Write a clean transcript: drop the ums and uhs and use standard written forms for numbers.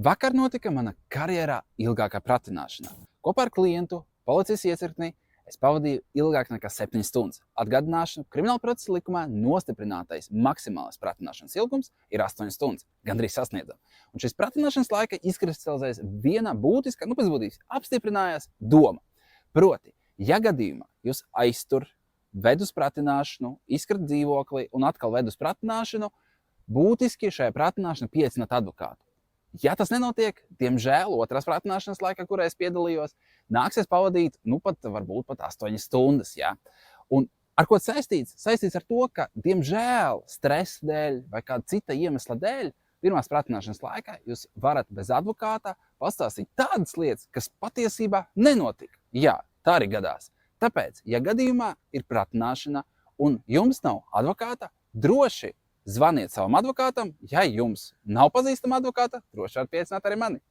Vakar notika mana karjerā ilgākā pratināšana. Kopā ar klientu, policijas iecirknī, es pavadīju ilgāk nekā 7 stundas. Atgādināšanu, krimināla procesa likumā nostiprinātais maksimālais pratināšanas ilgums ir 8 stundas, gandrīz sasniedzam. Un šis pratināšanas laika izkristalizējas vienā būtiskā, pēc būtības apstiprinājās doma. Proti, ja gadījumā jūs aiztur, ved uz pratināšanu, izskrat dzīvoklī un atkal ved uz pratināšanu, būtiski šajā pratināšanā pieaicināt advokātu. Ja tas nenotiek, diemžēl otrās pratināšanas laikā, kurā es piedalījos, nāksies pavadīt, varbūt pat 8 stundas. Ja? Un ar ko saistīts? Saistīts ar to, ka, diemžēl, stresa dēļ vai kāda cita iemesla dēļ, pirmās pratināšanas laikā jūs varat bez advokāta pastāstīt tādas lietas, kas patiesībā nenotika. Jā, tā arī gadās. Tāpēc, ja gadījumā ir pratināšana un jums nav advokāta, droši zvaniet savam advokātam. Ja jums nav pazīstama advokāta, droši varat pieaicināt arī mani.